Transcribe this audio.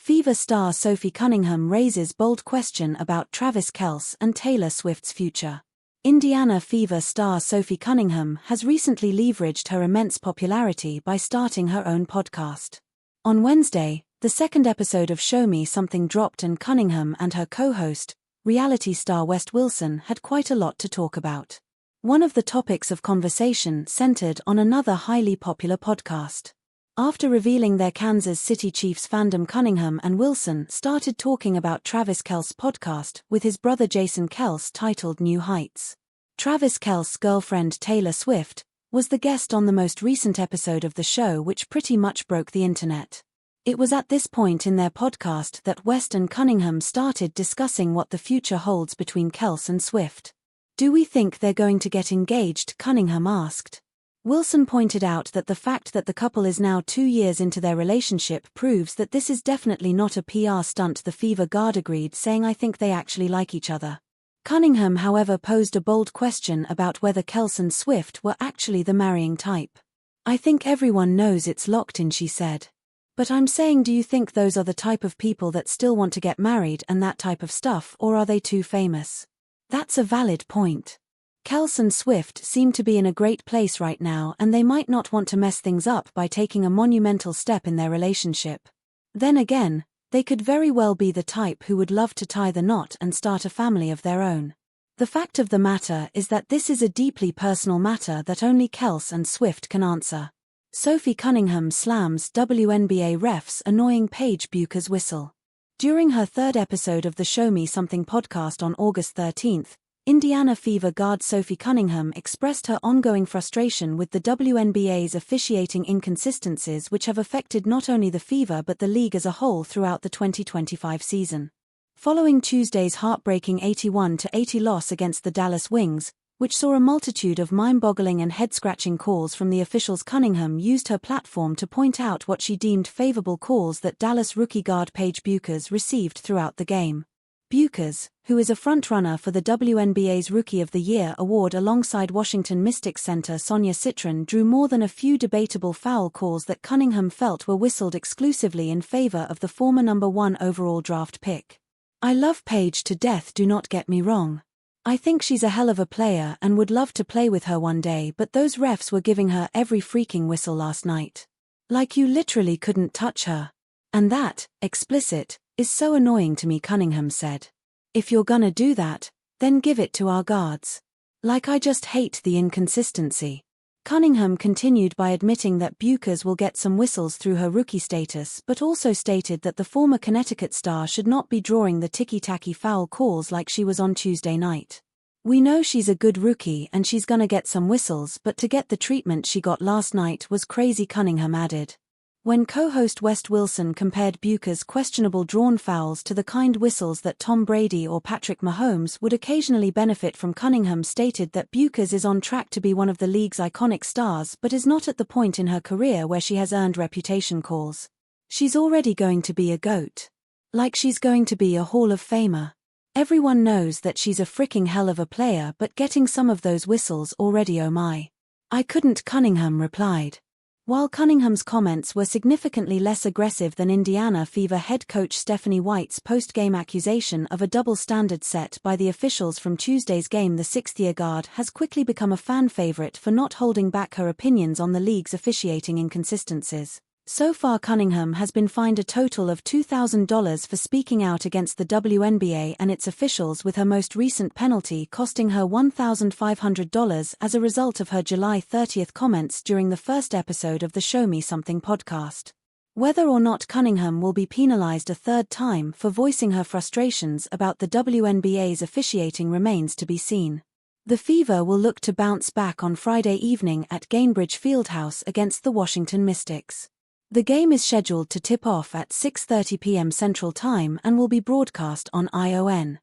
Fever star Sophie Cunningham raises bold question about Travis Kelce and Taylor Swift's future. Indiana Fever star Sophie Cunningham has recently leveraged her immense popularity by starting her own podcast. On Wednesday, the second episode of Show Me Something dropped and Cunningham and her co-host, reality star West Wilson, had quite a lot to talk about. One of the topics of conversation centered on another highly popular podcast. After revealing their Kansas City Chiefs fandom, Cunningham and Wilson started talking about Travis Kelce's podcast with his brother Jason Kelce titled New Heights. Travis Kelce's girlfriend Taylor Swift was the guest on the most recent episode of the show, which pretty much broke the internet. It was at this point in their podcast that West and Cunningham started discussing what the future holds between Kelce and Swift. "Do we think they're going to get engaged?" Cunningham asked. Wilson pointed out that the fact that the couple is now 2 years into their relationship proves that this is definitely not a PR stunt. The Fever guard agreed, saying, "I think they actually like each other." Cunningham, however, posed a bold question about whether Kelce and Swift were actually the marrying type. "I think everyone knows it's locked in," she said. "But I'm saying, do you think those are the type of people that still want to get married and that type of stuff, or are they too famous?" That's a valid point. Kelce and Swift seem to be in a great place right now, and they might not want to mess things up by taking a monumental step in their relationship. Then again, they could very well be the type who would love to tie the knot and start a family of their own. The fact of the matter is that this is a deeply personal matter that only Kelce and Swift can answer. Sophie Cunningham slams WNBA ref's annoying Paige Buecher's whistle. During her third episode of the Show Me Something podcast on August 13th, Indiana Fever guard Sophie Cunningham expressed her ongoing frustration with the WNBA's officiating inconsistencies, which have affected not only the Fever but the league as a whole throughout the 2025 season. Following Tuesday's heartbreaking 81-80 loss against the Dallas Wings, which saw a multitude of mind-boggling and head-scratching calls from the officials, Cunningham used her platform to point out what she deemed favorable calls that Dallas rookie guard Paige Buecher received throughout the game. Buecher, who is a frontrunner for the WNBA's Rookie of the Year award alongside Washington Mystics center Sonia Citron, drew more than a few debatable foul calls that Cunningham felt were whistled exclusively in favor of the former number 1 overall draft pick. "I love Paige to death, do not get me wrong. I think she's a hell of a player and would love to play with her one day, but those refs were giving her every freaking whistle last night. Like, you literally couldn't touch her. And that, explicit, is so annoying to me," Cunningham said. "If you're gonna do that, then give it to our guards. Like, I just hate the inconsistency." Cunningham continued by admitting that Buecher will get some whistles through her rookie status, but also stated that the former Connecticut star should not be drawing the ticky-tacky foul calls like she was on Tuesday night. "We know she's a good rookie and she's gonna get some whistles, but to get the treatment she got last night was crazy," Cunningham added. When co-host West Wilson compared Buecher's questionable drawn fouls to the kind whistles that Tom Brady or Patrick Mahomes would occasionally benefit from, Cunningham stated that Buecher is on track to be one of the league's iconic stars but is not at the point in her career where she has earned reputation calls. "She's already going to be a GOAT. Like, she's going to be a Hall of Famer. Everyone knows that she's a freaking hell of a player, but getting some of those whistles already, oh my. I couldn't," Cunningham replied. While Cunningham's comments were significantly less aggressive than Indiana Fever head coach Stephanie White's post-game accusation of a double standard set by the officials from Tuesday's game, the sixth-year guard has quickly become a fan favorite for not holding back her opinions on the league's officiating inconsistencies. So far, Cunningham has been fined a total of $2,000 for speaking out against the WNBA and its officials, with her most recent penalty costing her $1,500 as a result of her July 30 comments during the first episode of the Show Me Something podcast. Whether or not Cunningham will be penalized a third time for voicing her frustrations about the WNBA's officiating remains to be seen. The Fever will look to bounce back on Friday evening at Gainbridge Fieldhouse against the Washington Mystics. The game is scheduled to tip off at 6:30 p.m. Central Time and will be broadcast on ION.